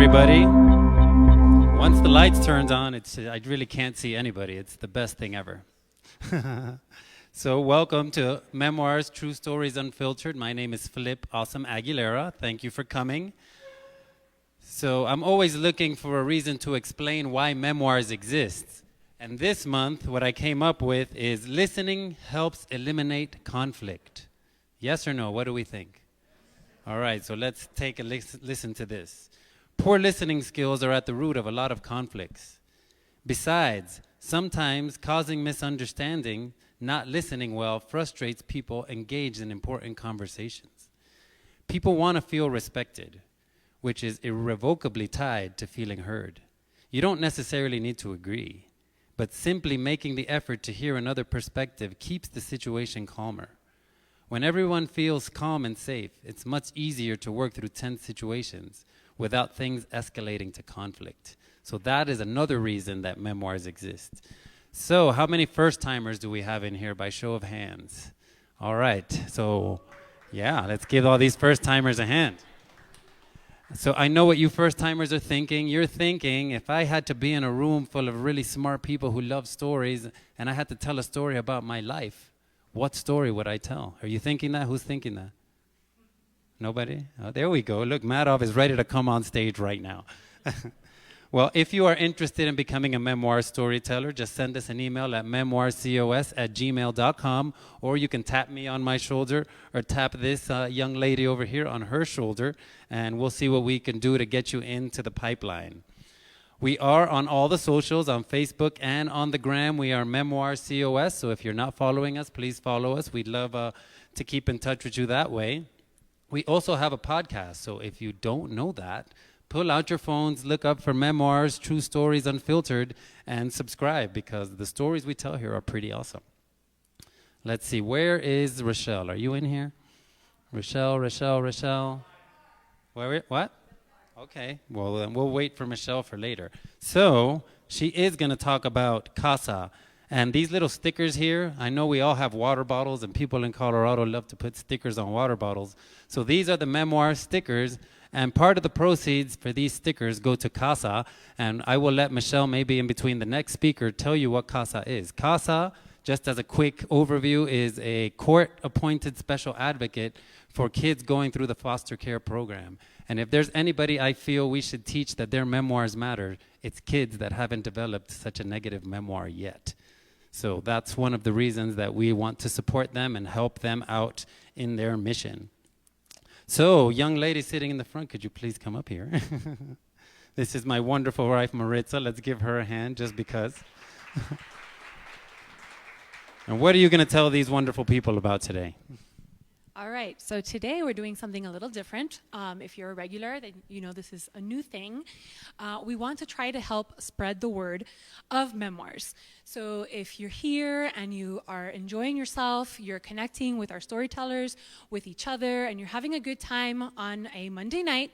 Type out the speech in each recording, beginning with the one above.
everybody. Once the lights turned on, I really can't see anybody. It's the best thing ever. So welcome to Memoirs, True Stories Unfiltered. My name is Philip Awesome Aguilera. Thank you for coming. So I'm always looking for a reason to explain why memoirs exist. And this month, what I came up with is listening helps eliminate conflict. Yes or no? What do we think? All right, so let's take a listen to this. Poor listening skills are at the root of a lot of conflicts. Besides, sometimes causing misunderstanding, not listening well, frustrates people engaged in important conversations. People want to feel respected, which is irrevocably tied to feeling heard. You don't necessarily need to agree, but simply making the effort to hear another perspective keeps the situation calmer. When everyone feels calm and safe, it's much easier to work through tense situations without things escalating to conflict. So that is another reason that memoirs exist. So how many first-timers do we have in here by show of hands? All right, so yeah, let's give all these first-timers a hand. So I know what you first-timers are thinking. You're thinking, if I had to be in a room full of really smart people who love stories and I had to tell a story about my life, what story would I tell? Are you thinking that? Who's thinking that? Nobody? Oh, there we go. Look, Madoff is ready to come on stage right now. Well, if you are interested in becoming a memoir storyteller, just send us an email at memoircos@gmail.com, or you can tap me on my shoulder or tap this young lady over here on her shoulder, and we'll see what we can do to get you into the pipeline. We are on all the socials, on Facebook and on the gram. We are Memoir COS, so if you're not following us, please follow us. We'd love to keep in touch with you that way. We also have a podcast, so if you don't know that, pull out your phones, look up for Memoirs, True Stories Unfiltered, and subscribe, because the stories we tell here are pretty awesome. Let's see, where is Rochelle? Are you in here? Rochelle. What? Okay, well, then we'll wait for Michele for later. So, she is going to talk about casa. And these little stickers here, I know we all have water bottles, and people in Colorado love to put stickers on water bottles. So these are the memoir stickers, and part of the proceeds for these stickers go to CASA, and I will let Michele, maybe in between the next speaker, tell you what CASA is. CASA, just as a quick overview, is a court-appointed special advocate for kids going through the foster care program. And if there's anybody I feel we should teach that their memoirs matter, it's kids that haven't developed such a negative memoir yet. So that's one of the reasons that we want to support them and help them out in their mission. So, young lady sitting in the front, could you please come up here? This is my wonderful wife, Maritza. Let's give her a hand just because. And what are you going to tell these wonderful people about today? All right, so today we're doing something a little different. If you're a regular, then you know this is a new thing. We want to try to help spread the word of memoirs. So if you're here and you are enjoying yourself, you're connecting with our storytellers, with each other, and you're having a good time on a Monday night,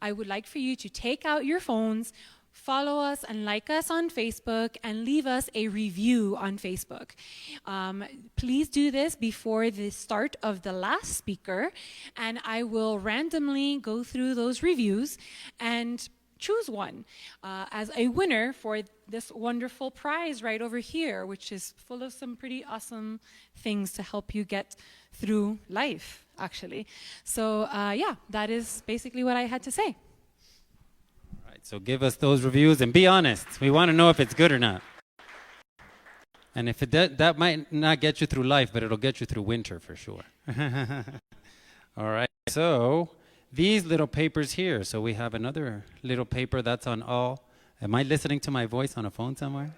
I would like for you to take out your phones, follow us and like us on Facebook, and leave us a review on Facebook. Please do this before the start of the last speaker, and I will randomly go through those reviews and choose one as a winner for this wonderful prize right over here, which is full of some pretty awesome things to help you get through life, actually. So yeah, that is basically what I had to say. So give us those reviews and be honest. We want to know if it's good or not. And if it that might not get you through life, but it'll get you through winter for sure. All right. So these little papers here. So we have another little paper that's on all. Am I listening to my voice on a phone somewhere?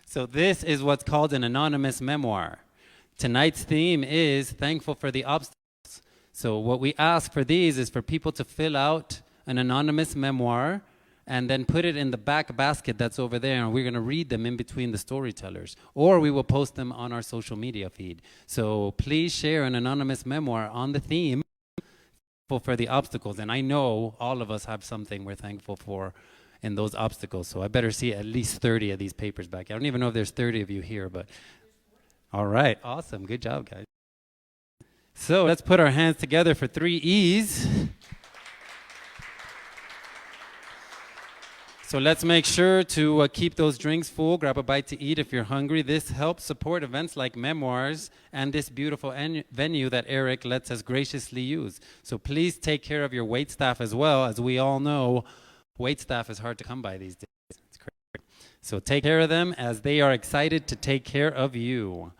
So this is what's called an anonymous memoir. Tonight's theme is thankful for the obstacles. So what we ask for these is for people to fill out an anonymous memoir and then put it in the back basket that's over there, and we're going to read them in between the storytellers, or we will post them on our social media feed. So please share an anonymous memoir on the theme for the obstacles. And I know all of us have something we're thankful for in those obstacles, so I better see at least 30 of these papers back. I don't even know if there's 30 of you here, but all right, awesome, good job, guys. So let's put our hands together for 3 E's. So let's make sure to keep those drinks full, grab a bite to eat if you're hungry. This helps support events like Memoirs and this beautiful venue that Eric lets us graciously use. So please take care of your wait staff as well. As we all know, wait staff is hard to come by these days. It's crazy. So take care of them as they are excited to take care of you.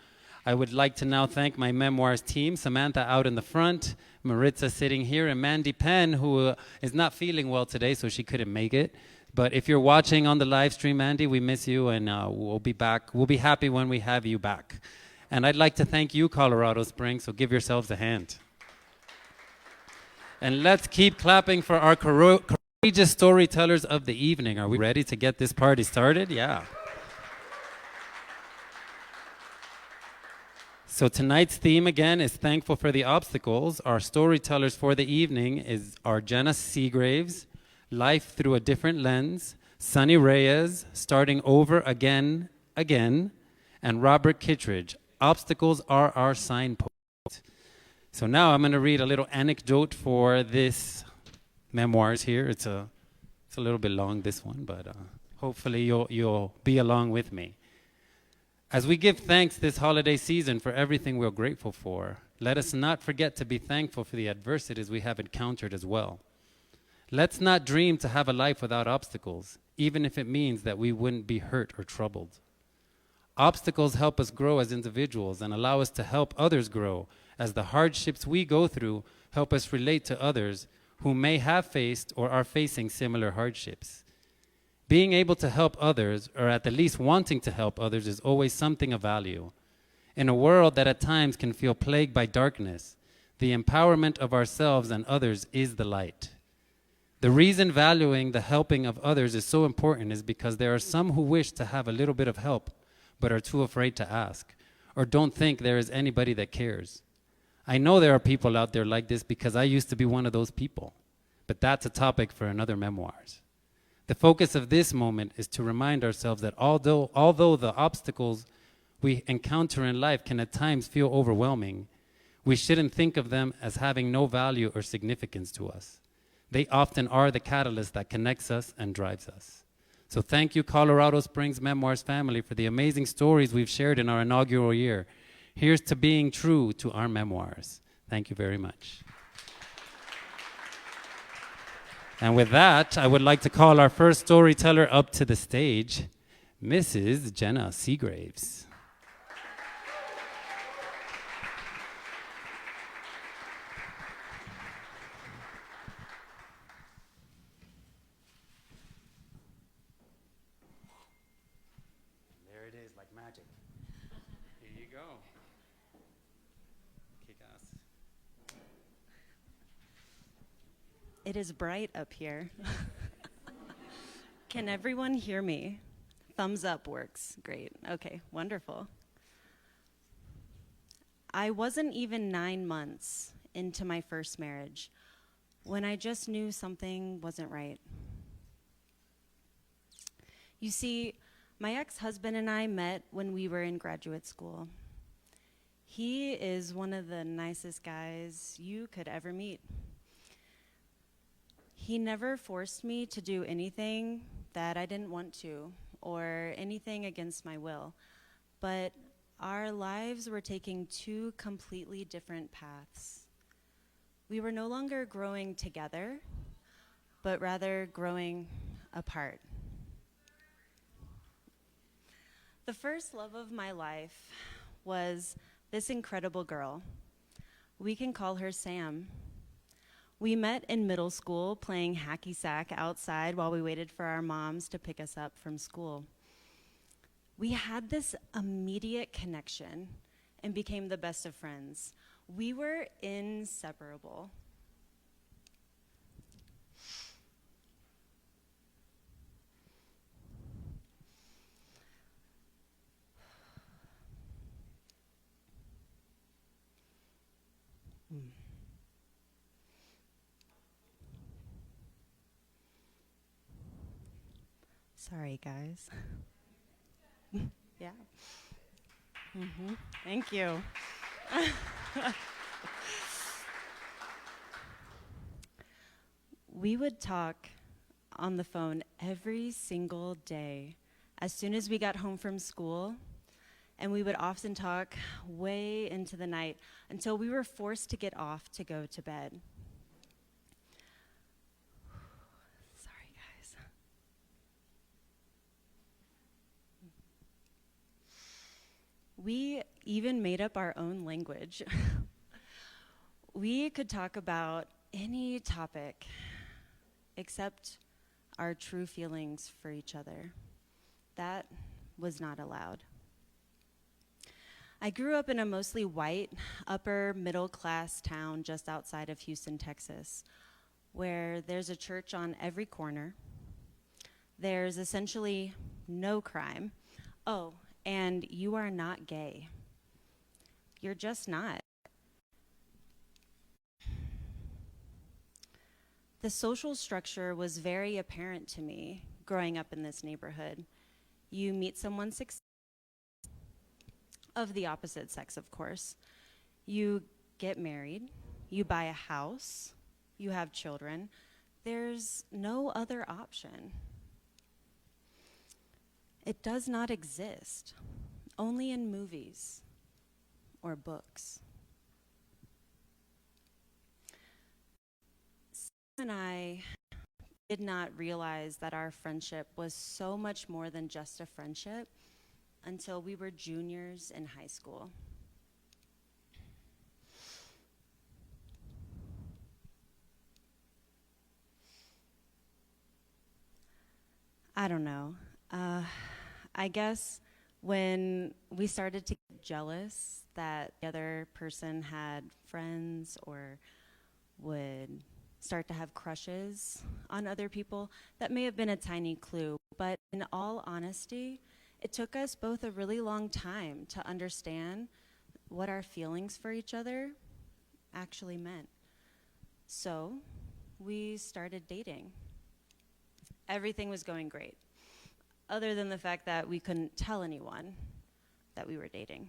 I would like to now thank my Memoirs team, Samantha out in the front, Maritza sitting here, and Mandy Penn, who is not feeling well today, so she couldn't make it. But if you're watching on the live stream, Andy, we miss you, and we'll be back. We'll be happy when we have you back. And I'd like to thank you, Colorado Springs, so give yourselves a hand. And let's keep clapping for our courageous storytellers of the evening. Are we ready to get this party started? Yeah. So tonight's theme, again, is Thankful for the Obstacles. Our storytellers for the evening are Jenna Seagraves, Life Through a Different Lens, Sunny Reyes, Starting Over Again, and Robert Kittridge, Obstacles Are Our Signpost. So now I'm going to read a little anecdote for this Memoirs here. It's a little bit long, this one, but hopefully you'll be along with me. As we give thanks this holiday season for everything we're grateful for, let us not forget to be thankful for the adversities we have encountered as well. Let's not dream to have a life without obstacles, even if it means that we wouldn't be hurt or troubled. Obstacles help us grow as individuals and allow us to help others grow, as the hardships we go through help us relate to others who may have faced or are facing similar hardships. Being able to help others, or at the least wanting to help others, is always something of value. In a world that at times can feel plagued by darkness, the empowerment of ourselves and others is the light. The reason valuing the helping of others is so important is because there are some who wish to have a little bit of help, but are too afraid to ask, or don't think there is anybody that cares. I know there are people out there like this because I used to be one of those people, but that's a topic for another Memoirs. The focus of this moment is to remind ourselves that although the obstacles we encounter in life can at times feel overwhelming, we shouldn't think of them as having no value or significance to us. They often are the catalyst that connects us and drives us. So thank you, Colorado Springs Memoirs family, for the amazing stories we've shared in our inaugural year. Here's to being true to our memoirs. Thank you very much. And with that, I would like to call our first storyteller up to the stage, Mrs. Jenna Seagraves. There it is, like magic. Here you go. Kick ass. It is bright up here. Can everyone hear me? Thumbs up works. Great. Okay, wonderful. I wasn't even 9 months into my first marriage when I just knew something wasn't right. You see, my ex-husband and I met when we were in graduate school. He is one of the nicest guys you could ever meet. He never forced me to do anything that I didn't want to, or anything against my will, but our lives were taking two completely different paths. We were no longer growing together, but rather growing apart. The first love of my life was this incredible girl. We can call her Sam. We met in middle school playing hacky sack outside while we waited for our moms to pick us up from school. We had this immediate connection and became the best of friends. We were inseparable. Sorry, guys. Yeah. Thank you. We would talk on the phone every single day as soon as we got home from school, and we would often talk way into the night until we were forced to get off to go to bed. Sorry, guys. We even made up our own language. We could talk about any topic except our true feelings for each other. That was not allowed. I grew up in a mostly white, upper middle class town just outside of Houston, Texas, where there's a church on every corner. There's essentially no crime. Oh, and you are not gay. You're just not. The social structure was very apparent to me growing up in this neighborhood. You meet someone of the opposite sex, of course. You get married, you buy a house, you have children. There's no other option. It does not exist, only in movies or books. Sam and I did not realize that our friendship was so much more than just a friendship until we were juniors in high school. I don't know. I guess when we started to get jealous that the other person had friends or would start to have crushes on other people, that may have been a tiny clue. But in all honesty, it took us both a really long time to understand what our feelings for each other actually meant. So we started dating. Everything was going great, other than the fact that we couldn't tell anyone that we were dating.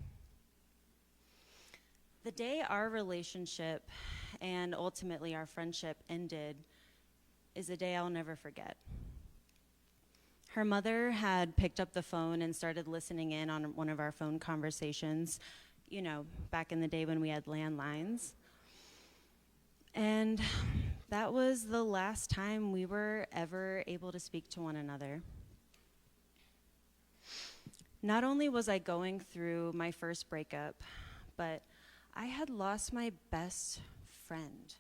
The day our relationship and ultimately our friendship ended is a day I'll never forget. Her mother had picked up the phone and started listening in on one of our phone conversations, you know, back in the day when we had landlines. And that was the last time we were ever able to speak to one another. Not only was I going through my first breakup, but I had lost my best friend.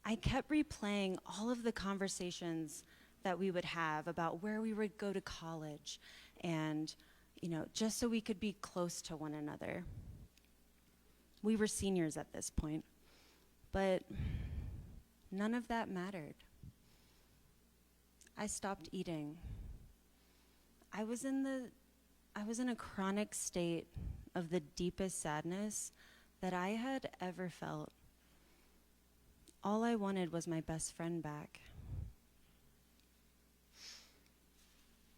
I kept replaying all of the conversations that we would have about where we would go to college and, you know, just so we could be close to one another. We were seniors at this point, but none of that mattered. I stopped eating. I was in a chronic state of the deepest sadness that I had ever felt. All I wanted was my best friend back.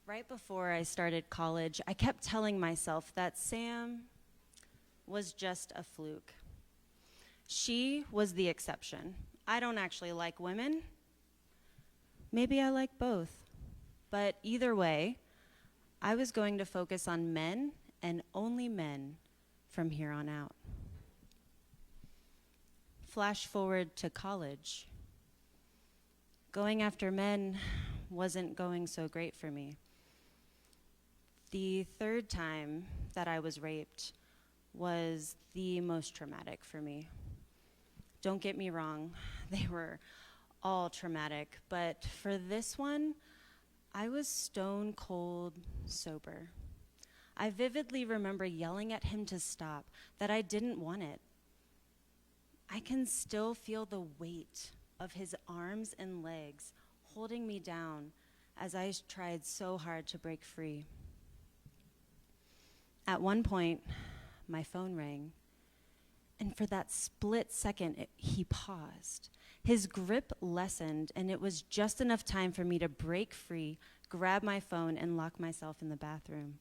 Right before I started college, I kept telling myself that Sam was just a fluke. She was the exception. I don't actually like women. Maybe I like both. But either way, I was going to focus on men and only men from here on out. Flash forward to college. Going after men wasn't going so great for me. The third time that I was raped was the most traumatic for me. Don't get me wrong, they were all traumatic, but for this one, I was stone cold sober. I vividly remember yelling at him to stop, that I didn't want it. I can still feel the weight of his arms and legs holding me down as I tried so hard to break free. At one point, my phone rang, and for that split second, he paused. His grip lessened, and it was just enough time for me to break free, grab my phone, and lock myself in the bathroom.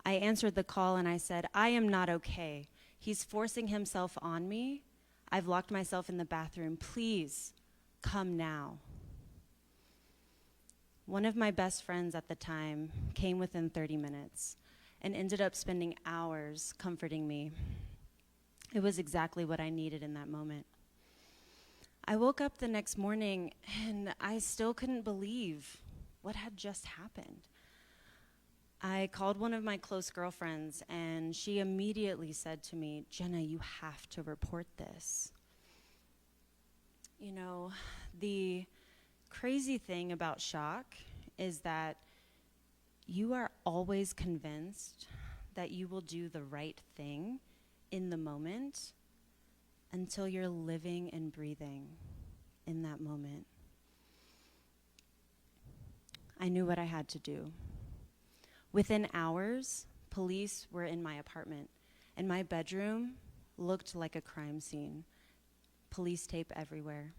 I answered the call, and I said, "I am not okay. He's forcing himself on me. I've locked myself in the bathroom. Please, come now." One of my best friends at the time came within 30 minutes and ended up spending hours comforting me. It was exactly what I needed in that moment. I woke up the next morning and I still couldn't believe what had just happened. I called one of my close girlfriends and she immediately said to me, "Jenna, you have to report this." You know, the crazy thing about shock is that you are always convinced that you will do the right thing in the moment until you're living and breathing in that moment. I knew what I had to do. Within hours, police were in my apartment, and my bedroom looked like a crime scene. Police tape everywhere.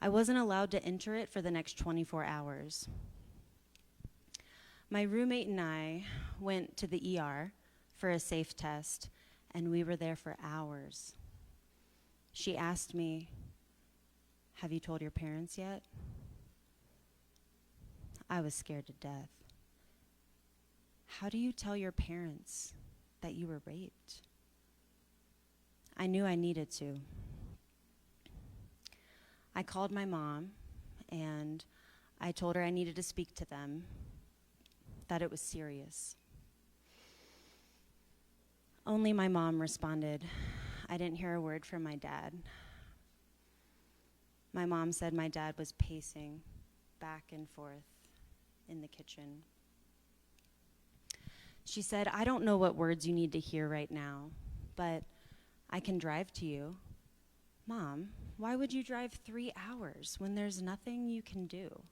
I wasn't allowed to enter it for the next 24 hours. My roommate and I went to the ER for a safe test, and we were there for hours. She asked me, "Have you told your parents yet?" I was scared to death. How do you tell your parents that you were raped? I knew I needed to. I called my mom and I told her I needed to speak to them, that it was serious. Only my mom responded. I didn't hear a word from my dad. My mom said my dad was pacing back and forth in the kitchen. She said, "I don't know what words you need to hear right now, but I can drive to you." "Mom, why would you drive 3 hours when there's nothing you can do?"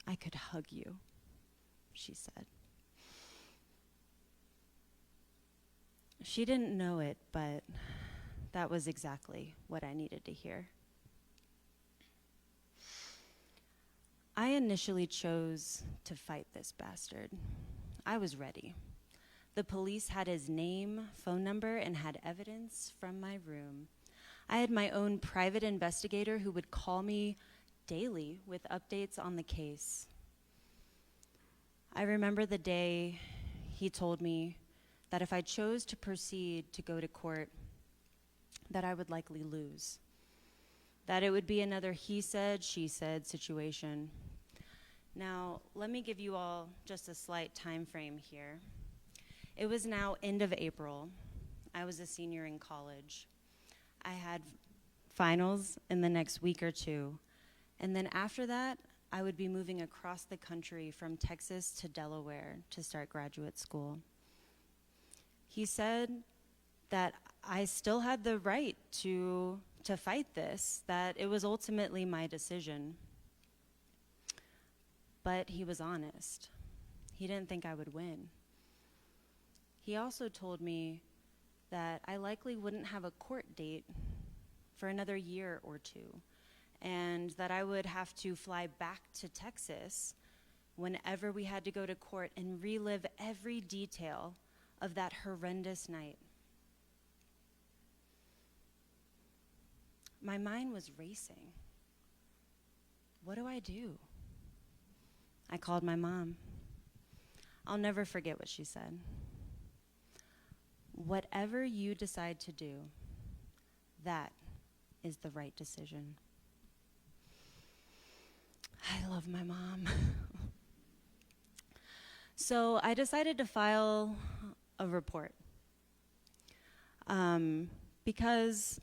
"I could hug you," she said. She didn't know it, but that was exactly what I needed to hear. I initially chose to fight this bastard. I was ready. The police had his name, phone number, and had evidence from my room. I had my own private investigator who would call me daily with updates on the case. I remember the day he told me that if I chose to proceed to go to court, that I would likely lose. That it would be another he said, she said situation. Now, let me give you all just a slight time frame here. It was now end of April. I was a senior in college. I had finals in the next week or two. And then after that, I would be moving across the country from Texas to Delaware to start graduate school. He said that I still had the right to fight this, that it was ultimately my decision. But he was honest. He didn't think I would win. He also told me that I likely wouldn't have a court date for another year or two, and that I would have to fly back to Texas whenever we had to go to court and relive every detail of that horrendous night. My mind was racing. What do I do? I called my mom. I'll never forget what she said. "Whatever you decide to do, that is the right decision." I love my mom. So I decided to file a report. Because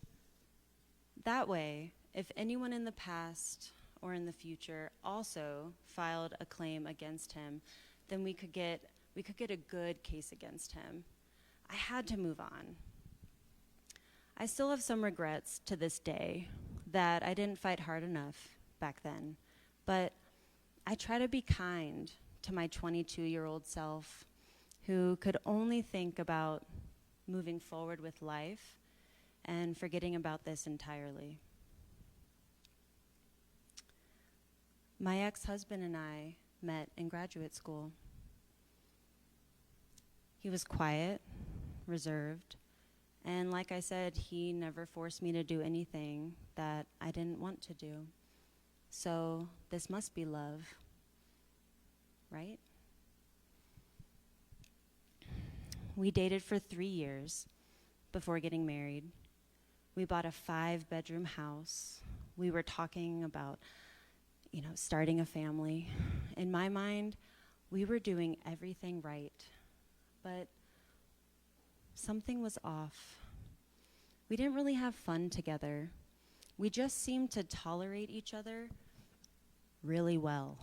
that way, if anyone in the past or in the future also filed a claim against him, then we could get a good case against him. I had to move on. I still have some regrets to this day that I didn't fight hard enough back then, but I try to be kind to my 22-year-old self who could only think about moving forward with life and forgetting about this entirely. My ex-husband and I met in graduate school. He was quiet, reserved, and like I said, he never forced me to do anything that I didn't want to do. So this must be love, right? We dated for 3 years before getting married. We bought a 5-bedroom house. We were talking about, starting a family. In my mind, we were doing everything right, but something was off. We didn't really have fun together. We just seemed to tolerate each other really well.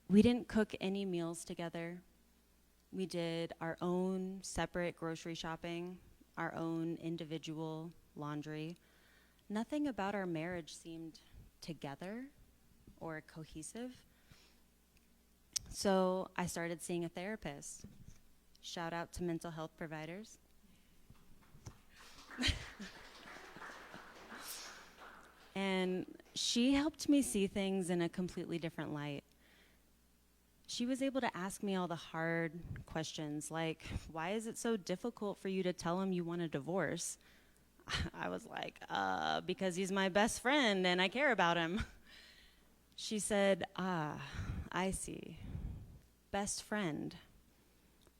We didn't cook any meals together. We did our own separate grocery shopping, our own individual laundry. Nothing about our marriage seemed together or cohesive. So I started seeing a therapist. Shout out to mental health providers. And she helped me see things in a completely different light. She was able to ask me all the hard questions, like, why is it so difficult for you to tell him you want a divorce? I was like, because he's my best friend and I care about him. She said, I see. Best friend.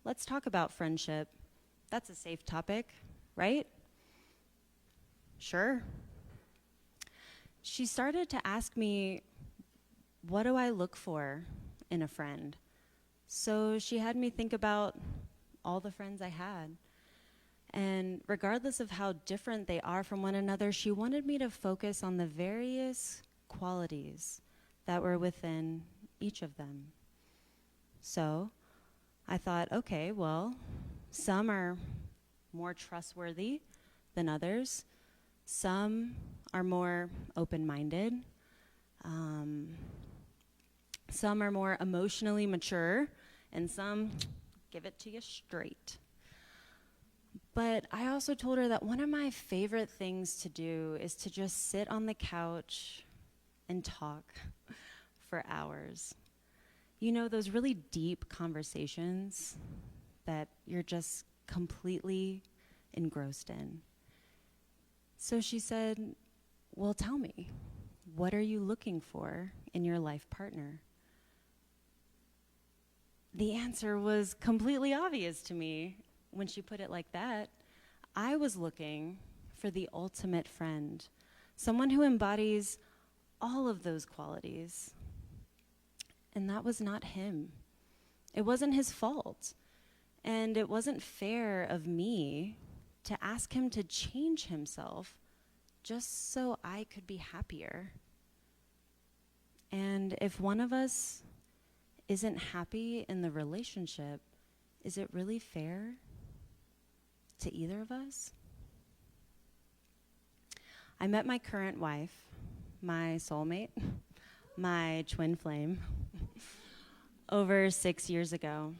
Let's talk about friendship. That's a safe topic, right? Sure. She started to ask me, what do I look for in a friend? So she had me think about all the friends I had. And regardless of how different they are from one another, she wanted me to focus on the various qualities that were within each of them. So I thought, okay, well, some are more trustworthy than others. Some are more open-minded. Some are more emotionally mature, and some give it to you straight. But I also told her that one of my favorite things to do is to just sit on the couch and talk for hours. You know, those really deep conversations that you're just completely engrossed in. So she said, well, tell me, what are you looking for in your life partner? The answer was completely obvious to me when she put it like that. I was looking for the ultimate friend, someone who embodies all of those qualities. And that was not him. It wasn't his fault. And it wasn't fair of me to ask him to change himself just so I could be happier. And if one of us isn't happy in the relationship, is it really fair to either of us? I met my current wife, my soulmate, my twin flame, over 6 years ago.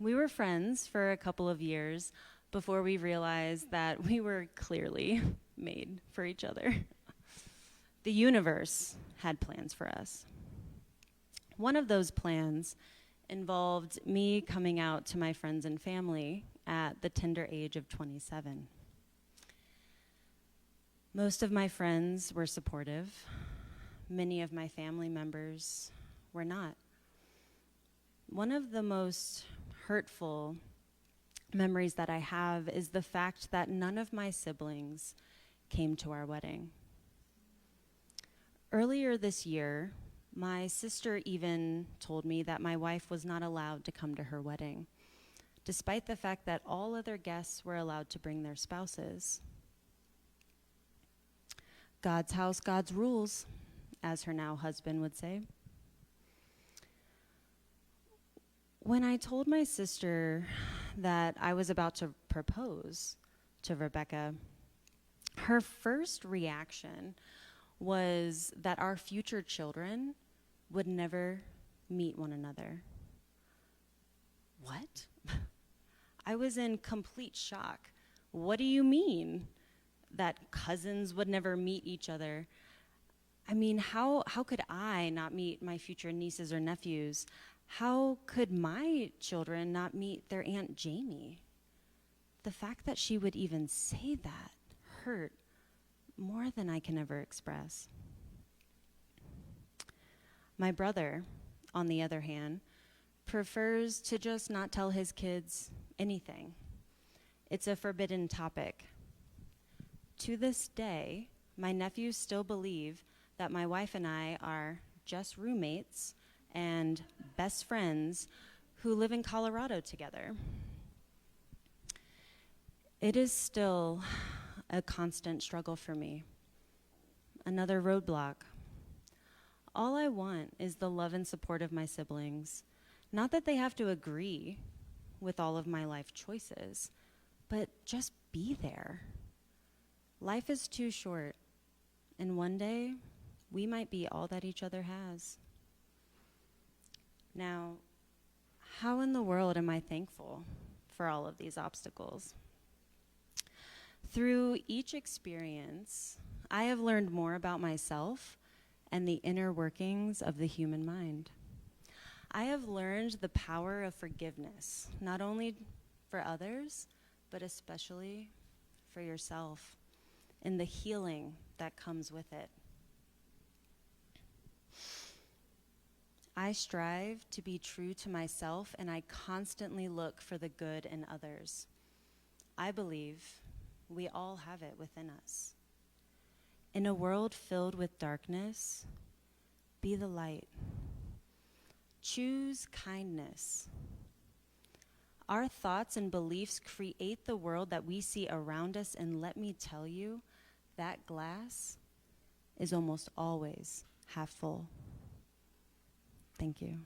We were friends for a couple of years before we realized that we were clearly made for each other. The universe had plans for us. One of those plans involved me coming out to my friends and family at the tender age of 27. Most of my friends were supportive. Many of my family members were not. One of the most hurtful memories that I have is the fact that none of my siblings came to our wedding. Earlier this year, my sister even told me that my wife was not allowed to come to her wedding, despite the fact that all other guests were allowed to bring their spouses. God's house, God's rules, as her now husband would say. When I told my sister that I was about to propose to Rebecca, her first reaction was that our future children would never meet one another. What? I was in complete shock. What do you mean that cousins would never meet each other? I mean, how could I not meet my future nieces or nephews? How could my children not meet their Aunt Jamie? The fact that she would even say that hurt more than I can ever express. My brother, on the other hand, prefers to just not tell his kids anything. It's a forbidden topic. To this day, my nephews still believe that my wife and I are just roommates and best friends who live in Colorado together. It is still a constant struggle for me. Another roadblock. All I want is the love and support of my siblings. Not that they have to agree with all of my life choices, but just be there. Life is too short, and one day we might be all that each other has. Now, how in the world am I thankful for all of these obstacles? Through each experience, I have learned more about myself and the inner workings of the human mind. I have learned the power of forgiveness, not only for others, but especially for yourself, and the healing that comes with it. I strive to be true to myself, and I constantly look for the good in others. I believe we all have it within us. In a world filled with darkness, be the light. Choose kindness. Our thoughts and beliefs create the world that we see around us, and let me tell you, that glass is almost always half full. Thank you.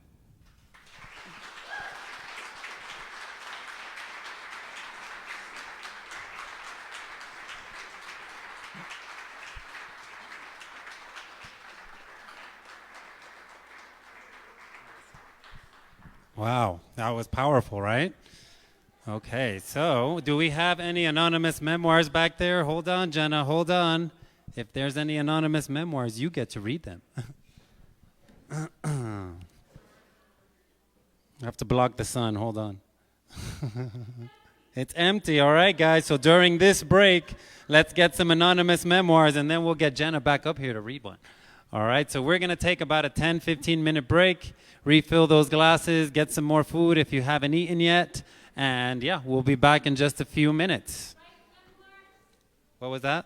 Wow, that was powerful, right? Okay, so do we have any anonymous memoirs back there? Hold on, Jenna, hold on. If there's any anonymous memoirs, you get to read them. I have to block the sun, hold on. It's empty, all right, guys? So during this break, let's get some anonymous memoirs, and then we'll get Jenna back up here to read one. All right, so we're going to take about a 10, 15-minute break, refill those glasses, get some more food if you haven't eaten yet, and yeah, we'll be back in just a few minutes. What was that?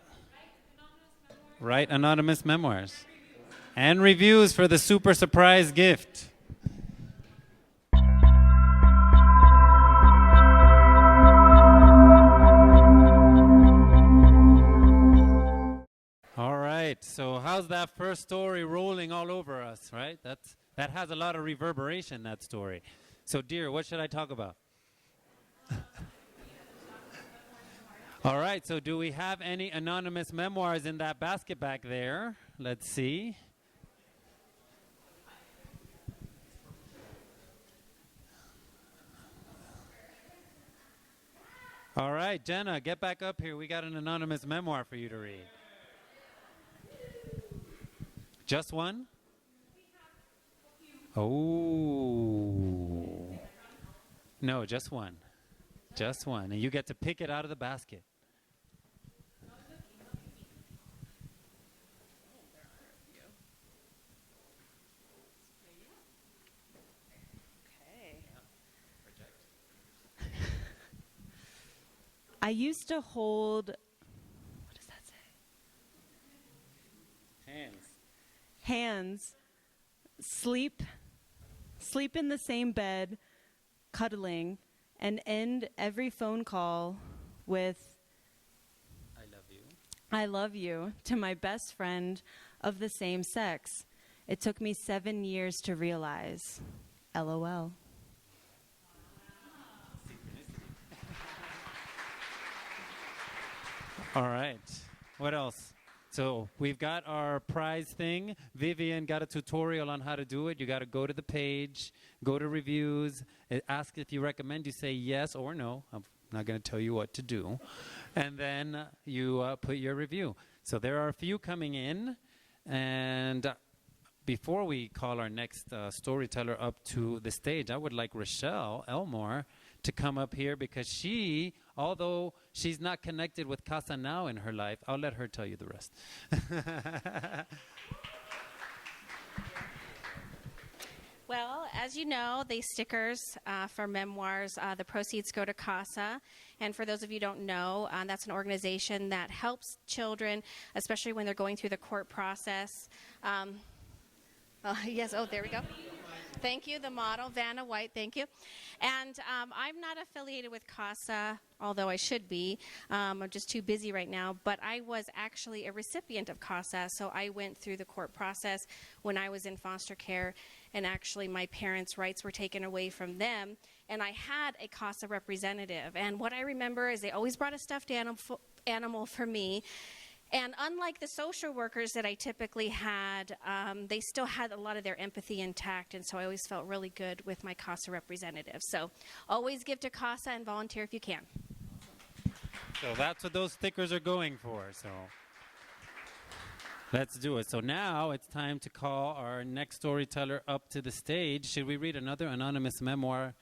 Write anonymous memoirs. And reviews for the super surprise gift. All right, so how's that first story rolling all over us, right? That has a lot of reverberation, that story. So, dear, what should I talk about? All right, so do we have any anonymous memoirs in that basket back there? Let's see. All right, Jenna, get back up here. We got an anonymous memoir for you to read. Just one? Oh. No, just one. Just one. And you get to pick it out of the basket. I used to hold, what does that say? Hands. Sleep in the same bed, cuddling, and end every phone call with, I love you, to my best friend of the same sex. It took me 7 years to realize. LOL. All right. What else? So we've got our prize thing. Vivian got a tutorial on how to do it. You got to go to the page, go to reviews, ask if you recommend. You say yes or no. I'm not going to tell you what to do. And then you put your review. So there are a few coming in. And before we call our next storyteller up to the stage, I would like Rochelle Elmore to come up here because she, although she's not connected with Casa now in her life, I'll let her tell you the rest. Well, as you know, these stickers for Memoirs, the proceeds go to CASA. And for those of you who don't know, that's an organization that helps children, especially when they're going through the court process. Yes, there we go. Thank you, the model, Vanna White, thank you. And I'm not affiliated with CASA, although I should be. I'm just too busy right now. But I was actually a recipient of CASA, so I went through the court process when I was in foster care, and actually my parents' rights were taken away from them, and I had a CASA representative. And what I remember is they always brought a stuffed animal for me. And unlike the social workers that I typically had, they still had a lot of their empathy intact, and so I always felt really good with my CASA representative. So always give to CASA and volunteer if you can. So that's what those stickers are going for. So let's do it. So now it's time to call our next storyteller up to the stage. Should we read another anonymous memoir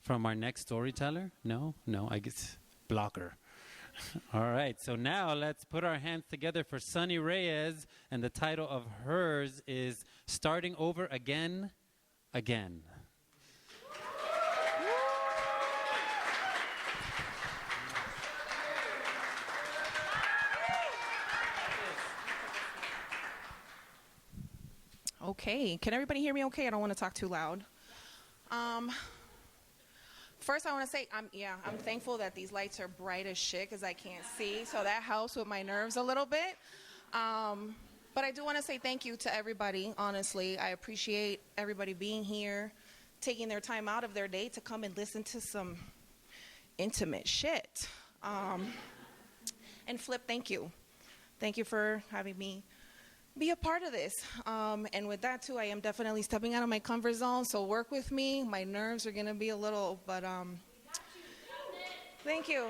from our next storyteller? No, I guess blocker. All right, so now let's put our hands together for Sunny Reyes, and the title of hers is Starting Over Again. Okay, can everybody hear me okay? I don't want to talk too loud. First, I want to say I'm thankful that these lights are bright as shit because I can't see, so that helps with my nerves a little bit. But I do want to say thank you to everybody, honestly. I appreciate everybody being here, taking their time out of their day to come and listen to some intimate shit. And Flip, thank you. Thank you for having me be a part of this. And with that, too, I am definitely stepping out of my comfort zone, so work with me. My nerves are going to be a little, but thank you.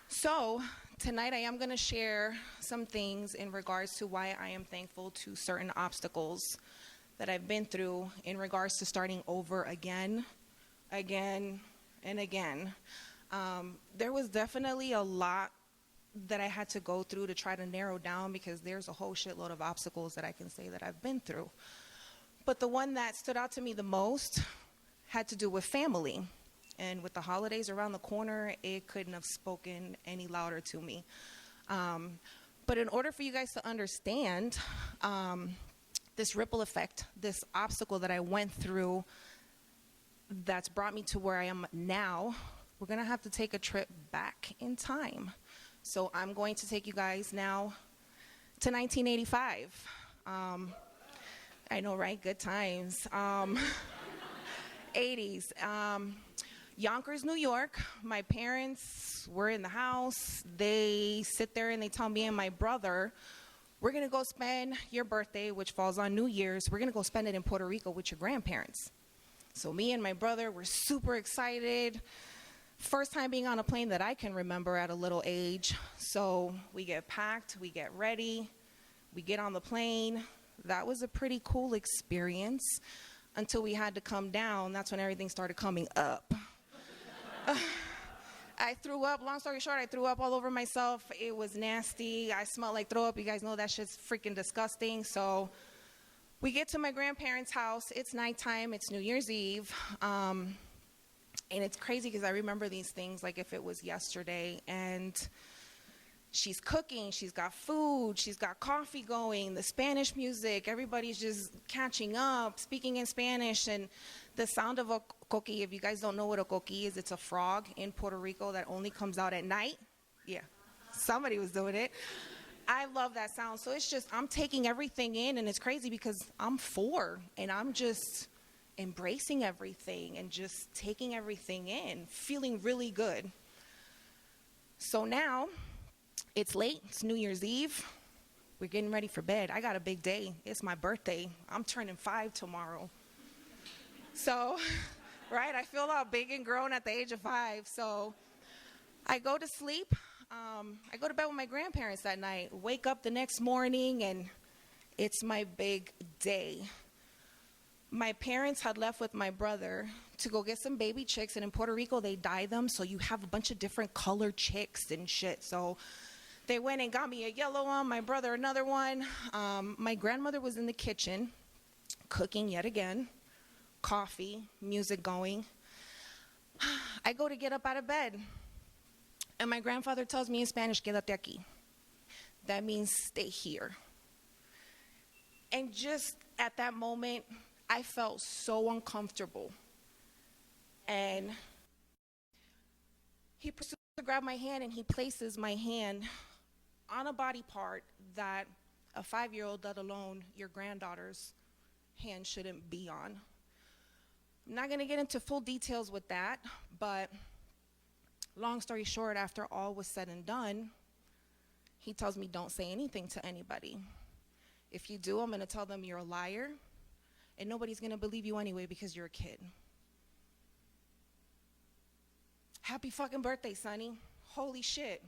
So tonight I am going to share some things in regards to why I am thankful to certain obstacles that I've been through in regards to starting over again and again. There was definitely a lot that I had to go through to try to narrow down because there's a whole shitload of obstacles that I can say that I've been through. But the one that stood out to me the most had to do with family. And with the holidays around the corner, it couldn't have spoken any louder to me. But in order for you guys to understand this ripple effect, this obstacle that I went through that's brought me to where I am now, we're going to have to take a trip back in time. So I'm going to take you guys now to 1985. I know, right? Good times. 80s. Yonkers, New York. My parents were in the house. They sit there and they tell me and my brother, we're going to go spend your birthday, which falls on New Year's. We're going to go spend it in Puerto Rico with your grandparents. So me and my brother were super excited. First time being on a plane that I can remember at a little age. So we get packed, we get ready, we get on the plane. That was a pretty cool experience until we had to come down. That's when everything started coming up. I threw up, long story short, I threw up all over myself. It was nasty. I smelled like throw up. You guys know that shit's freaking disgusting. So we get to my grandparents' house. It's nighttime. It's New Year's Eve. And it's crazy because I remember these things like if it was yesterday. And she's cooking, she's got food, she's got coffee going, the Spanish music, everybody's just catching up, speaking in Spanish. And the sound of a coqui, if you guys don't know what a coqui is, it's a frog in Puerto Rico that only comes out at night. Yeah, somebody was doing it. I love that sound. So it's just, I'm taking everything in, and it's crazy because I'm 4 and I'm just embracing everything and just taking everything in, feeling really good. So now it's late, it's New Year's Eve. We're getting ready for bed. I got a big day. It's my birthday. I'm turning 5 tomorrow. So, right, I feel all big and grown at the age of 5. So I go to sleep. I go to bed with my grandparents that night, wake up the next morning, and it's my big day. My parents had left with my brother to go get some baby chicks, and in Puerto Rico they dye them, so you have a bunch of different colored chicks and shit. So they went and got me a yellow one, my brother another one. My grandmother was in the kitchen cooking yet again, coffee, music going. I go to get up out of bed, and my grandfather tells me in Spanish, quédate aquí. That means stay here. And just at that moment, I felt so uncomfortable. And he pursues to grab my hand, and he places my hand on a body part that a 5-year-old, let alone your granddaughter's hand, shouldn't be on. I'm not gonna get into full details with that, but long story short, after all was said and done, he tells me, don't say anything to anybody. If you do, I'm gonna tell them you're a liar, and nobody's gonna believe you anyway because you're a kid. Happy fucking birthday, Sonny. Holy shit.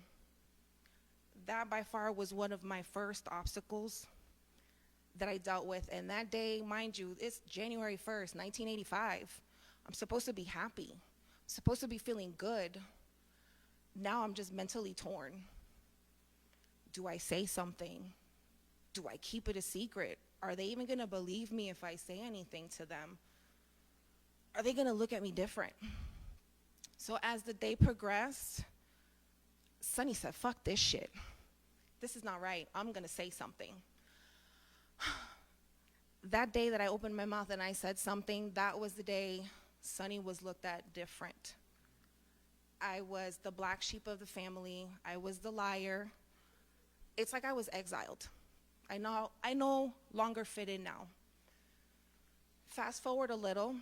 That by far was one of my first obstacles that I dealt with. And that day, mind you, it's January 1st, 1985. I'm supposed to be happy. I'm supposed to be feeling good. Now I'm just mentally torn. Do I say something? Do I keep it a secret? Are they even gonna believe me if I say anything to them? Are they gonna look at me different? So as the day progressed, Sonny said, fuck this shit. This is not right. I'm gonna say something. That day that I opened my mouth and I said something, that was the day Sonny was looked at different. I was the black sheep of the family. I was the liar. It's like I was exiled. I no longer fit in now. Fast forward a little,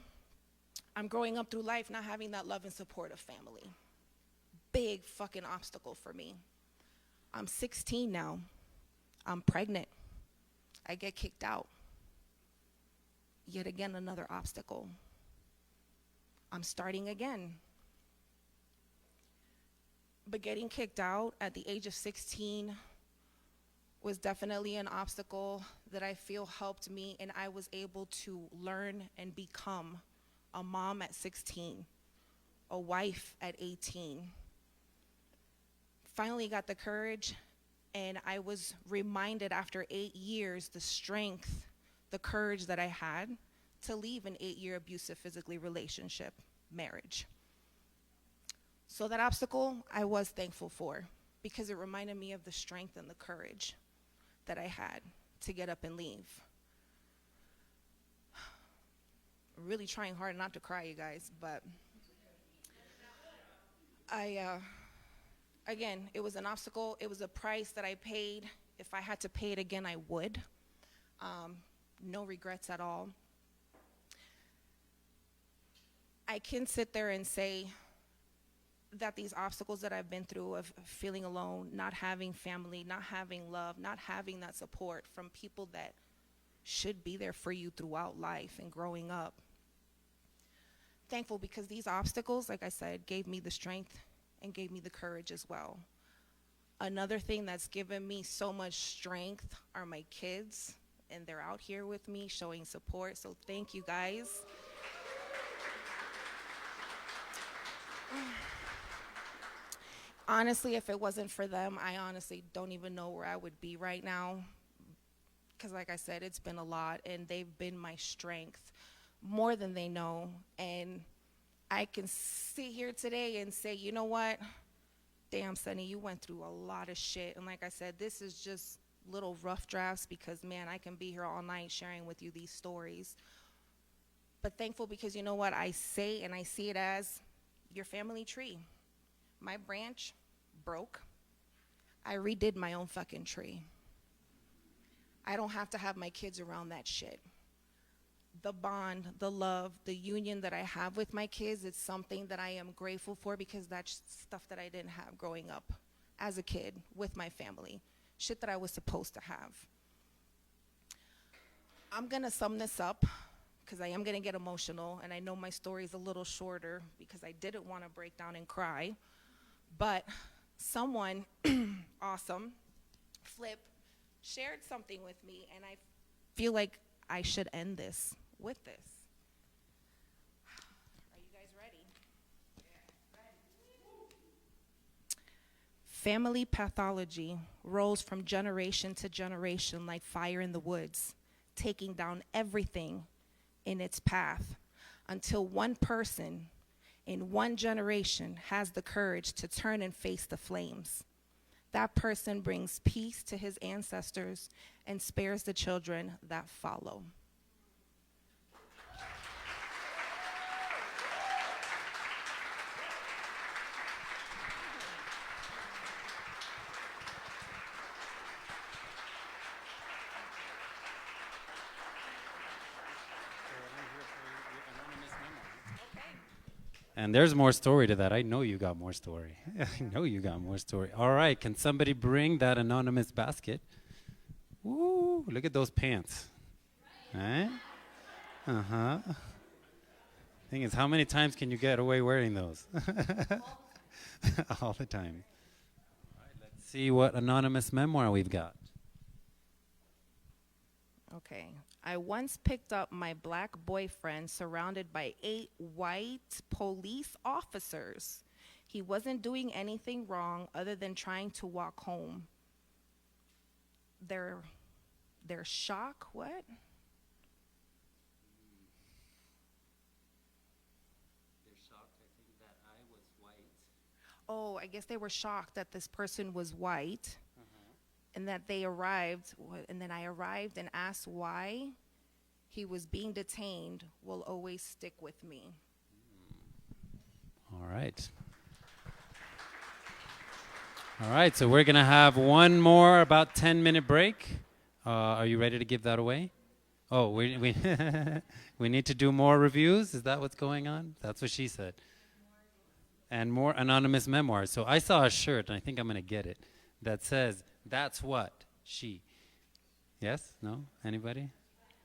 I'm growing up through life not having that love and support of family. Big fucking obstacle for me. I'm 16 now. I'm pregnant. I get kicked out. Yet again, another obstacle. I'm starting again. But getting kicked out at the age of 16 was definitely an obstacle that I feel helped me, and I was able to learn and become a mom at 16, a wife at 18. Finally got the courage, and I was reminded after 8 years the strength, the courage that I had to leave an 8-year abusive physically relationship, marriage. So that obstacle I was thankful for, because it reminded me of the strength and the courage that I had to get up and leave. I'm really trying hard not to cry, you guys, but again, it was an obstacle. It was a price that I paid. If I had to pay it again, I would. No regrets at all. I can sit there and say that these obstacles that I've been through of feeling alone, not having family, not having love, not having that support from people that should be there for you throughout life and growing up. Thankful because these obstacles, like I said, gave me the strength and gave me the courage as well. Another thing that's given me so much strength are my kids, and they're out here with me showing support, so thank you guys. Honestly, if it wasn't for them, I honestly don't even know where I would be right now. Because like I said, it's been a lot, and they've been my strength more than they know. And I can sit here today and say, you know what? Damn, Sonny, you went through a lot of shit. And like I said, this is just little rough drafts because, man, I can be here all night sharing with you these stories. But thankful because, you know what? I say and I see it as your family tree. My branch broke. I redid my own fucking tree. I don't have to have my kids around that shit. The bond, the love, the union that I have with my kids, it's something that I am grateful for because that's stuff that I didn't have growing up as a kid with my family. Shit that I was supposed to have. I'm gonna sum this up because I am gonna get emotional, and I know my story is a little shorter because I didn't want to break down and cry. But someone awesome, Flip, shared something with me, and I feel like I should end this with this. Are you Family pathology rose from generation to generation like fire in the woods, taking down everything in its path until one person in one generation has the courage to turn and face the flames. That person brings peace to his ancestors and spares the children that follow. And there's more story to that. I know you got more story. I know you got more story. All right, can somebody bring that anonymous basket? Woo, look at those pants. Right? Uh-huh. Thing is, how many times can you get away wearing those? All the time. All right, let's see what anonymous memoir we've got. Okay. I once picked up my black boyfriend surrounded by 8 white police officers. He wasn't doing anything wrong other than trying to walk home. Their shock, what? They're shocked, I think, that I was white. Oh, I guess they were shocked that this person was white. And that they arrived, and then I arrived and asked why he was being detained will always stick with me. All right. All right, so we're going to have one more about 10-minute break. Are you ready to give that away? Oh, we we need to do more reviews? Is that what's going on? That's what she said. And more anonymous memoirs. So I saw a shirt, and I think I'm going to get it, that says, "That's what she." Yes? No? Anybody?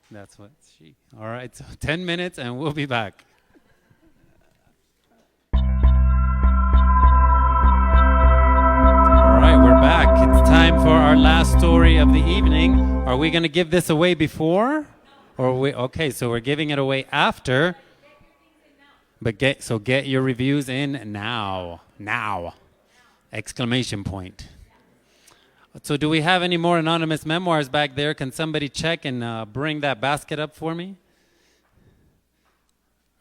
That's what she. All right, so 10 minutes and we'll be back. All right, we're back. It's time for our last story of the evening. Are we going to give this away before? Or okay, so we're giving it away after. But get your reviews in now. Now. Exclamation point. So do we have any more anonymous memoirs back there? Can somebody check and bring that basket up for me?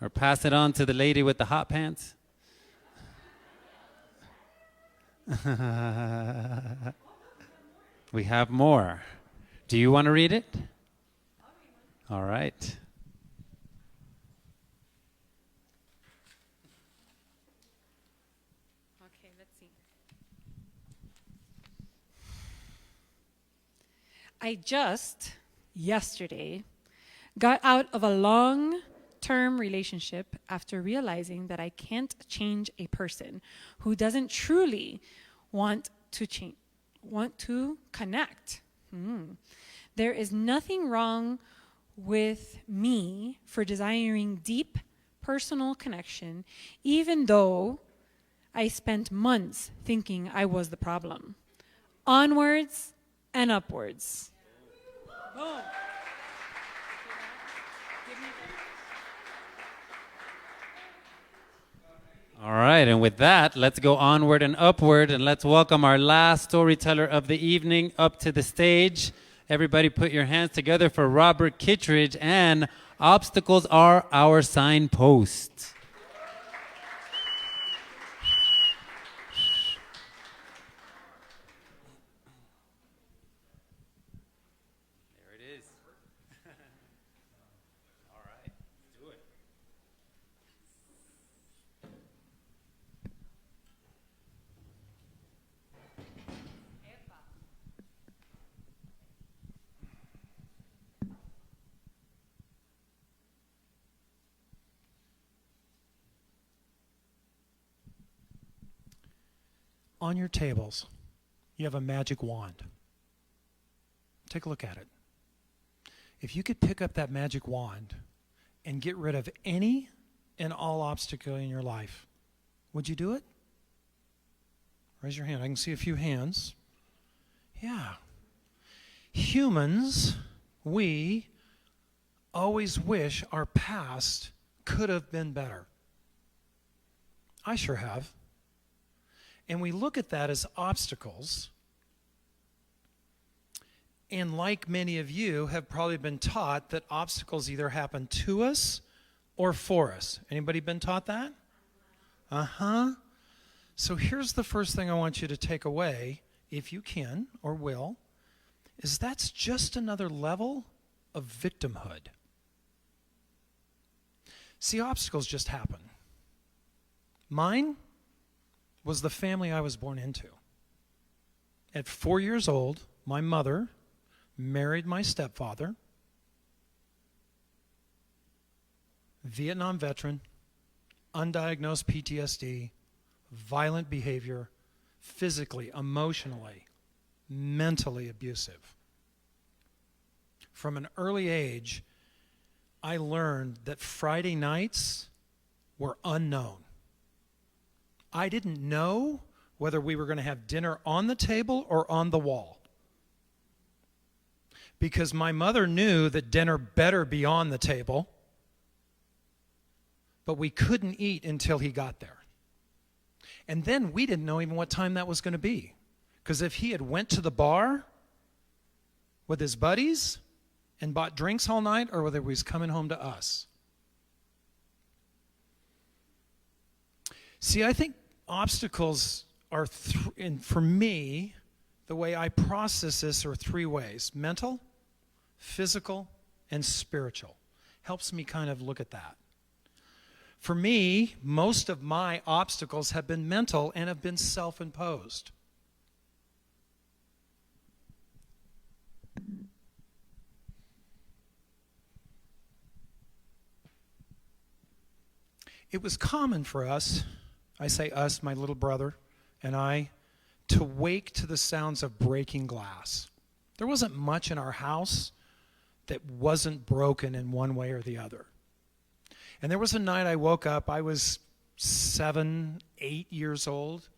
Or pass it on to the lady with the hot pants? We have more. Do you want to read it? All right. Okay, let's see. I just, yesterday, got out of a long-term relationship after realizing that I can't change a person who doesn't truly want to connect. There is nothing wrong with me for desiring deep personal connection, even though I spent months thinking I was the problem. Onwards and upwards. Boom. All right, and with that, let's go onward and upward, and let's welcome our last storyteller of the evening up to the stage. Everybody put your hands together for Robert Kittredge and Obstacles Are Our Signpost. There it is. All right, do it. On your tables, you have a magic wand. Take a look at it. If you could pick up that magic wand and get rid of any and all obstacle in your life, would you do it? Raise your hand. I can see a few hands. Yeah. Humans, we always wish our past could have been better. I sure have. And we look at that as obstacles. And like many of you have probably been taught that obstacles either happen to us or for us. Anybody been taught that? Uh-huh. So here's the first thing I want you to take away, if you can or will, is that's just another level of victimhood. See, obstacles just happen. Mine was the family I was born into. At 4 years old, my mother married my stepfather, Vietnam veteran, undiagnosed PTSD, violent behavior, physically, emotionally, mentally abusive. From an early age, I learned that Friday nights were unknown. I didn't know whether we were going to have dinner on the table or on the wall. Because my mother knew that dinner better be on the table, but we couldn't eat until he got there. And then we didn't know even what time that was going to be. Because if he had went to the bar with his buddies and bought drinks all night, or whether he was coming home to us. See, I think obstacles are, and for me, the way I process this are three ways: mental, physical, and spiritual. Helps me kind of look at that. For me, most of my obstacles have been mental and have been self-imposed. It was common for us, I say us, my little brother and I, to wake to the sounds of breaking glass. There wasn't much in our house that wasn't broken in one way or the other. And there was a night I woke up, I was 7, 8 years old.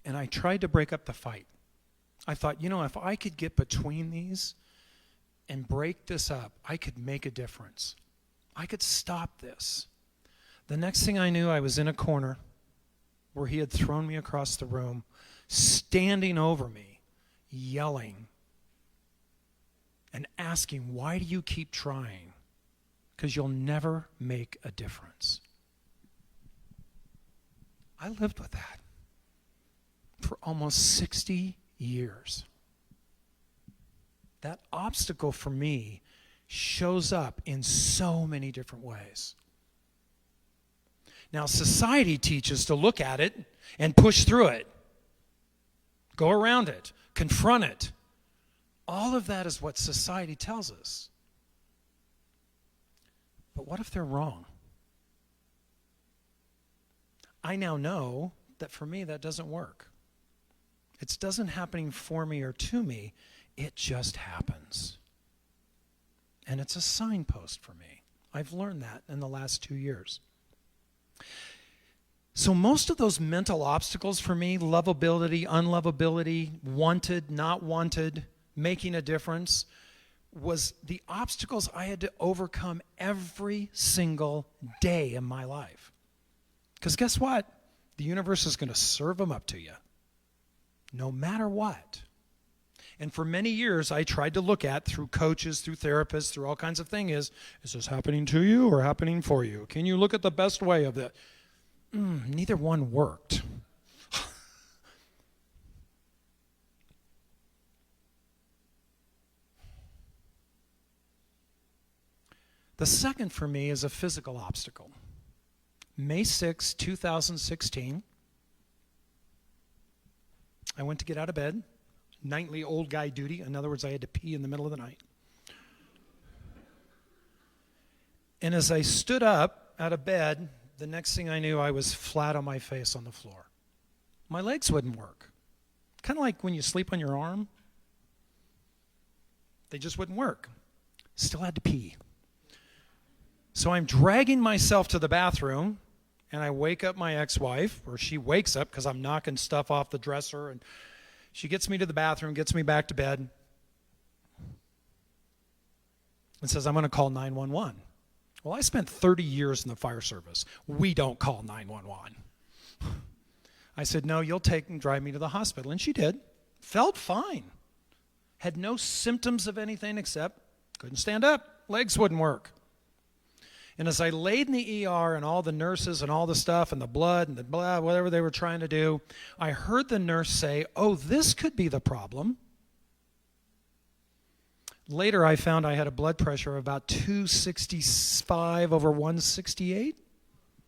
And I tried to break up the fight. I thought, if I could get between these and break this up, I could make a difference. I could stop this. The next thing I knew, I was in a corner where he had thrown me across the room, standing over me, yelling and asking, "Why do you keep trying? Because you'll never make a difference." I lived with that for almost 60 years. That obstacle for me shows up in so many different ways. Now, society teaches to look at it and push through it, go around it, confront it. All of that is what society tells us. But what if they're wrong? I now know that for me that doesn't work. It doesn't happening for me or to me, it just happens. And it's a signpost for me. I've learned that in the last 2 years. So most of those mental obstacles for me, lovability, unlovability, wanted, not wanted, making a difference, was the obstacles I had to overcome every single day in my life. Because guess what? The universe is going to serve them up to you, no matter what. And for many years, I tried to look at, through coaches, through therapists, through all kinds of things, is this happening to you or happening for you? Can you look at the best way of it? Neither one worked. The second for me is a physical obstacle. May 6, 2016, I went to get out of bed, nightly old guy duty. In other words, I had to pee in the middle of the night. And as I stood up out of bed, the next thing I knew, I was flat on my face on the floor. My legs wouldn't work. Kind of like when you sleep on your arm. They just wouldn't work. Still had to pee. So I'm dragging myself to the bathroom, and I wake up my ex-wife, or she wakes up because I'm knocking stuff off the dresser, and she gets me to the bathroom, gets me back to bed, and says, "I'm going to call 911. Well, I spent 30 years in the fire service. We don't call 911. I said, no, you'll take and drive me to the hospital. And she did. Felt fine. Had no symptoms of anything except couldn't stand up. Legs wouldn't work. And as I laid in the ER and all the nurses and all the stuff and the blood and the blah, whatever they were trying to do, I heard the nurse say, oh, this could be the problem. Later, I found I had a blood pressure of about 265 over 168.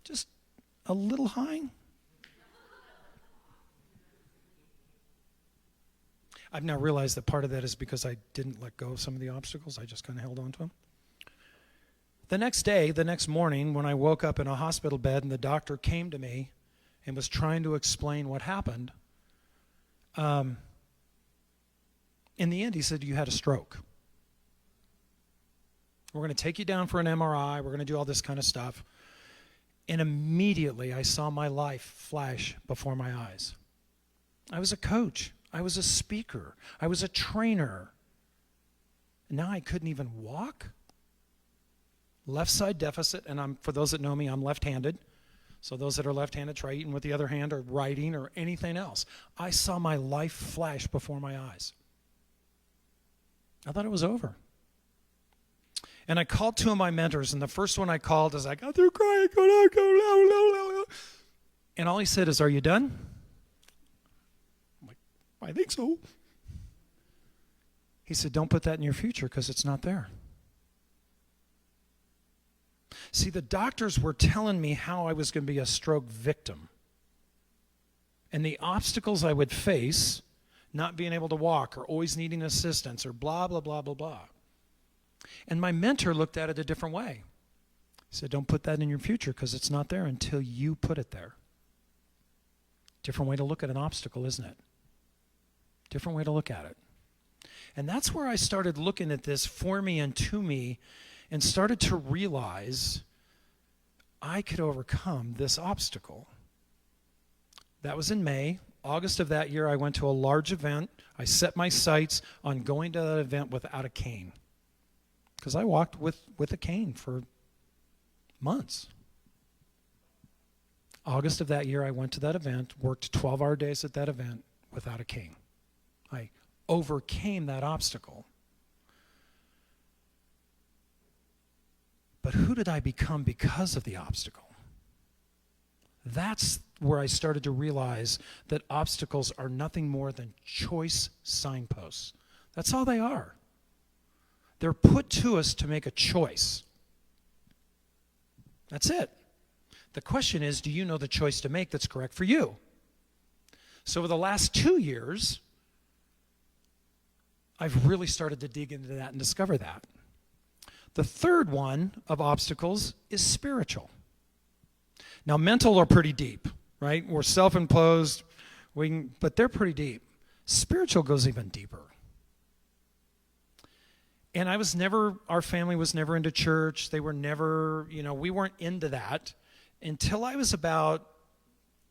Just a little high. I've now realized that part of that is because I didn't let go of some of the obstacles. I just kind of held on to them. The next morning, when I woke up in a hospital bed and the doctor came to me and was trying to explain what happened, in the end, he said, you had a stroke. We're going to take you down for an MRI. We're going to do all this kind of stuff. And immediately, I saw my life flash before my eyes. I was a coach. I was a speaker. I was a trainer. Now I couldn't even walk. Left side deficit, and for those that know me, I'm left-handed. So those that are left-handed, try eating with the other hand or writing or anything else. I saw my life flash before my eyes. I thought it was over. And I called two of my mentors, and the first one I called is like, oh, they're crying, and all he said is, are you done? I'm like, I think so. He said, don't put that in your future because it's not there. See, the doctors were telling me how I was going to be a stroke victim. And the obstacles I would face, not being able to walk or always needing assistance or blah, blah, blah, blah, blah. And my mentor looked at it a different way. He said, don't put that in your future because it's not there until you put it there. Different way to look at an obstacle, isn't it? Different way to look at it. And that's where I started looking at this for me and to me and started to realize I could overcome this obstacle. That was in May. August of that year, I went to a large event. I set my sights on going to that event without a cane. Because I walked with a cane for months. August of that year, I went to that event, worked 12-hour days at that event without a cane. I overcame that obstacle. But who did I become because of the obstacle? That's where I started to realize that obstacles are nothing more than choice signposts. That's all they are. They're put to us to make a choice. That's it. The question is, do you know the choice to make that's correct for you? So over the last 2 years, I've really started to dig into that and discover that. The third one of obstacles is spiritual. Now, mental are pretty deep, right? We're self-imposed, but they're pretty deep. Spiritual goes even deeper. And our family was never into church. They were never, we weren't into that until I was about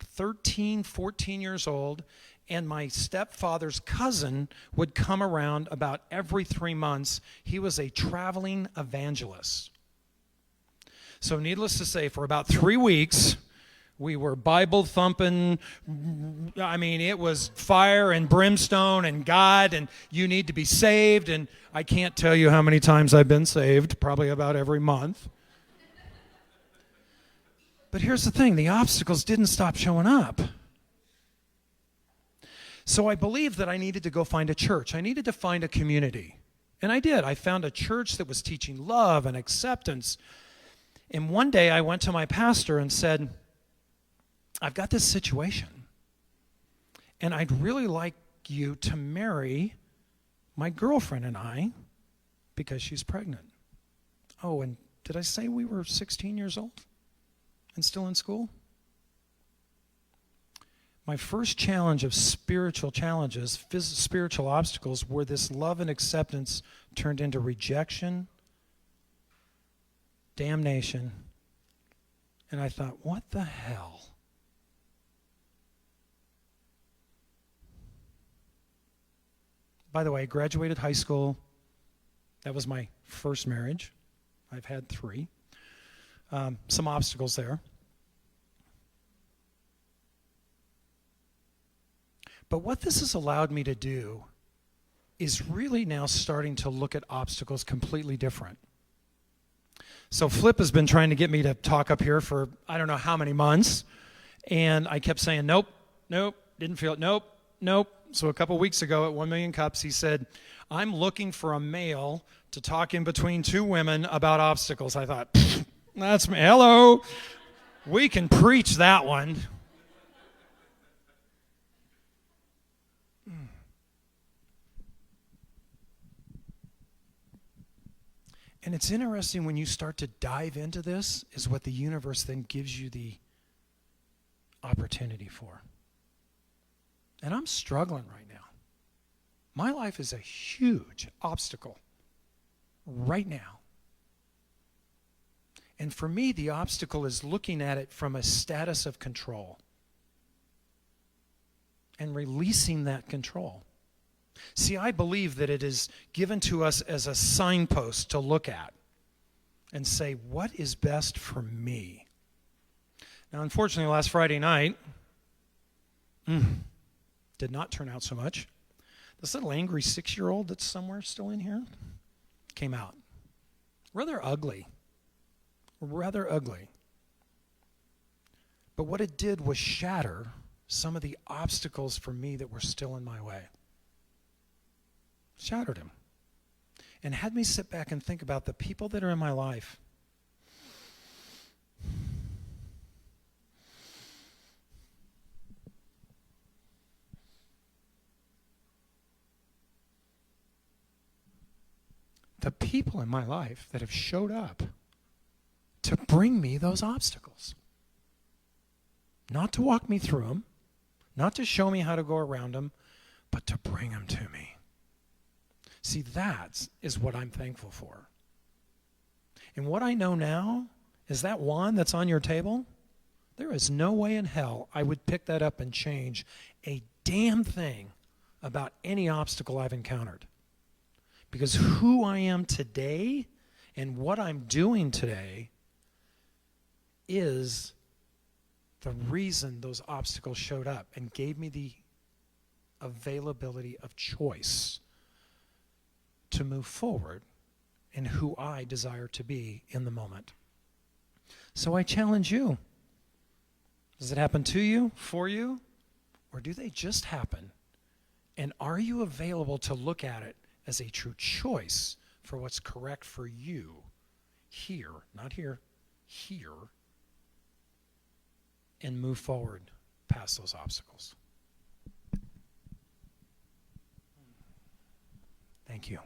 13, 14 years old, and my stepfather's cousin would come around about every 3 months. He was a traveling evangelist. So needless to say, for about 3 weeks, we were Bible thumping. I mean, it was fire and brimstone and God, and you need to be saved. And I can't tell you how many times I've been saved, probably about every month. But here's the thing, the obstacles didn't stop showing up. So I believed that I needed to go find a church. I needed to find a community. And I did. I found a church that was teaching love and acceptance. And one day I went to my pastor and said, I've got this situation, and I'd really like you to marry my girlfriend and I because she's pregnant. Oh, and did I say we were 16 years old and still in school? My first challenge of spiritual challenges, spiritual obstacles, where this love and acceptance turned into rejection, damnation, and I thought, what the hell? By the way, I graduated high school. That was my first marriage. I've had 3. some obstacles there. But what this has allowed me to do is really now starting to look at obstacles completely different. So Flip has been trying to get me to talk up here for I don't know how many months, and I kept saying, nope, didn't feel it, nope. So a couple weeks ago at 1 Million Cups, he said, I'm looking for a male to talk in between two women about obstacles. I thought, that's me. Hello. We can preach that one. And it's interesting when you start to dive into this is what the universe then gives you the opportunity for. And I'm struggling right now. My life is a huge obstacle right now. And for me, the obstacle is looking at it from a status of control and releasing that control. See, I believe that it is given to us as a signpost to look at and say, what is best for me? Now, unfortunately, last Friday night did not turn out so much. This little angry 6-year-old that's somewhere still in here came out. Rather ugly. But what it did was shatter some of the obstacles for me that were still in my way. Shattered him. And had me sit back and think about the people that are in my life. The people in my life that have showed up to bring me those obstacles. Not to walk me through them, not to show me how to go around them, but to bring them to me. See, that is what I'm thankful for. And what I know now is that wand that's on your table, there is no way in hell I would pick that up and change a damn thing about any obstacle I've encountered. Because who I am today and what I'm doing today is the reason those obstacles showed up and gave me the availability of choice to move forward in who I desire to be in the moment. So I challenge you. Does it happen to you, for you, or do they just happen? And are you available to look at it as a true choice for what's correct for you here, not here, here, and move forward past those obstacles? Thank you.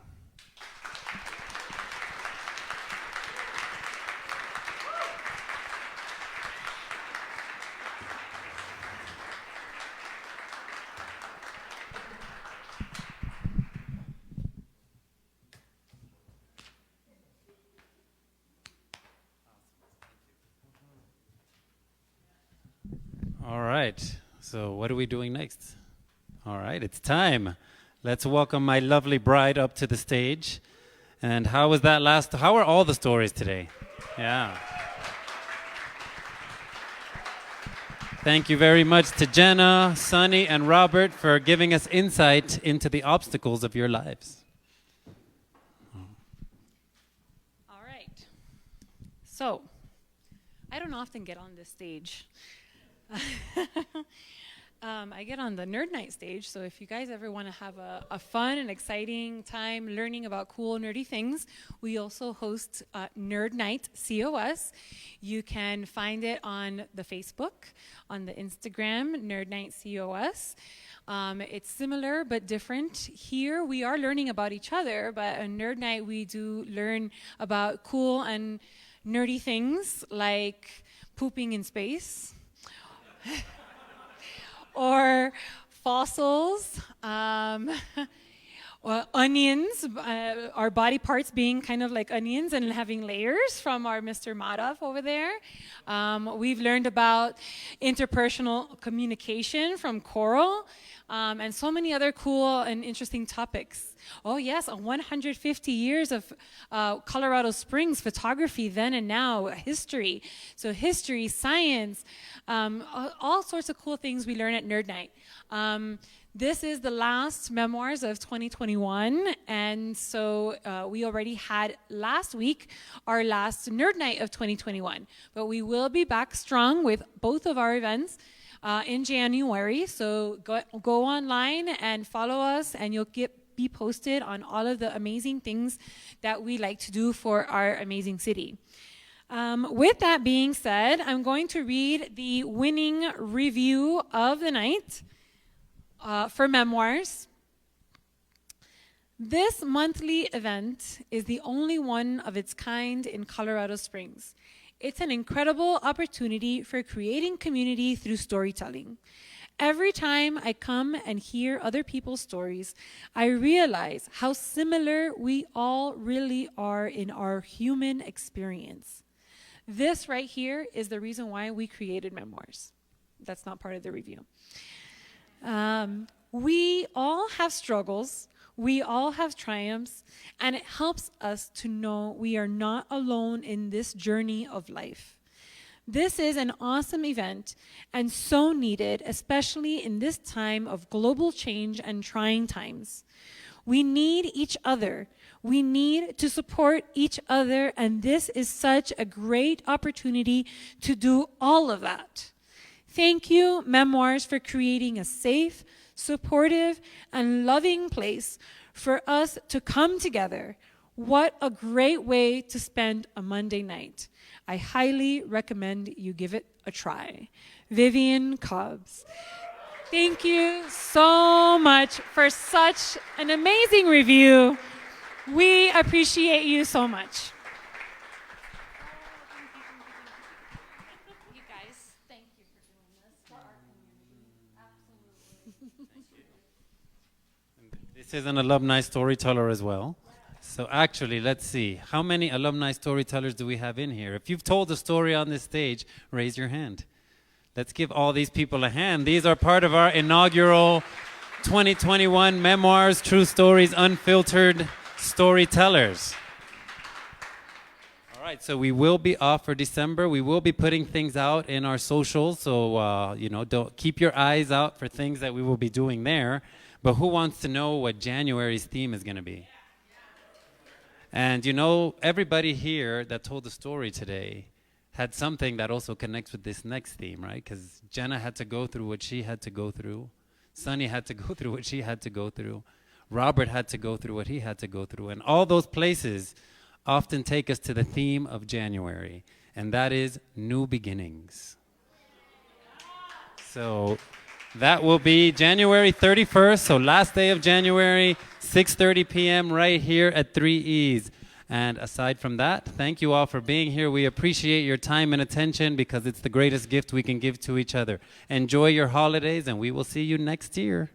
All right. So what are we doing next? All right, it's time. Let's welcome my lovely bride up to the stage. And how was that last? How are all the stories today? Yeah. Thank you very much to Jenna, Sunny, and Robert for giving us insight into the obstacles of your lives. All right. So, I don't often get on this stage. I get on the Nerd Night stage, so if you guys ever want to have a fun and exciting time learning about cool, nerdy things, we also host Nerd Night COS. You can find it on the Facebook, on the Instagram, Nerd Night COS. It's similar but different. Here we are learning about each other, but on Nerd Night we do learn about cool and nerdy things like pooping in space. Or fossils, onions, our body parts being kind of like onions and having layers from our Mr. Madhav over there. We've learned about interpersonal communication from Coral, and so many other cool and interesting topics. Oh yes, 150 years of Colorado Springs photography then and now, history. So history, science, all sorts of cool things we learn at Nerd Night. This is the last Memoirs of 2021, and so we already had last week our last Nerd Night of 2021. But we will be back strong with both of our events in January. So go online and follow us, and you'll be posted on all of the amazing things that we like to do for our amazing city. With that being said, I'm going to read the winning review of the night. For Memoirs. This monthly event is the only one of its kind in Colorado Springs. It's an incredible opportunity for creating community through storytelling. Every time I come and hear other people's stories, I realize how similar we all really are in our human experience. This right here is the reason why we created Memoirs. That's not part of the review. We all have struggles, we all have triumphs, and it helps us to know we are not alone in this journey of life. This is an awesome event and so needed, especially in this time of global change and trying times. We need each other. We need to support each other, and this is such a great opportunity to do all of that. Thank you, Memoirs, for creating a safe, supportive, and loving place for us to come together. What a great way to spend a Monday night. I highly recommend you give it a try. Vivian Cobbs. Thank you so much for such an amazing review. We appreciate you so much. This is an alumni storyteller as well. So actually, let's see. How many alumni storytellers do we have in here? If you've told a story on this stage, raise your hand. Let's give all these people a hand. These are part of our inaugural 2021 Memoirs, True Stories, Unfiltered Storytellers. All right, so we will be off for December. We will be putting things out in our socials, so don't keep your eyes out for things that we will be doing there. But who wants to know what January's theme is going to be? And everybody here that told the story today had something that also connects with this next theme, right? Because Jenna had to go through what she had to go through. Sunny had to go through what she had to go through. Robert had to go through what he had to go through. And all those places often take us to the theme of January, and that is new beginnings. So that will be January 31st, so last day of January, 6:30 p.m. right here at 3E's. And aside from that, thank you all for being here. We appreciate your time and attention because it's the greatest gift we can give to each other. Enjoy your holidays, and we will see you next year.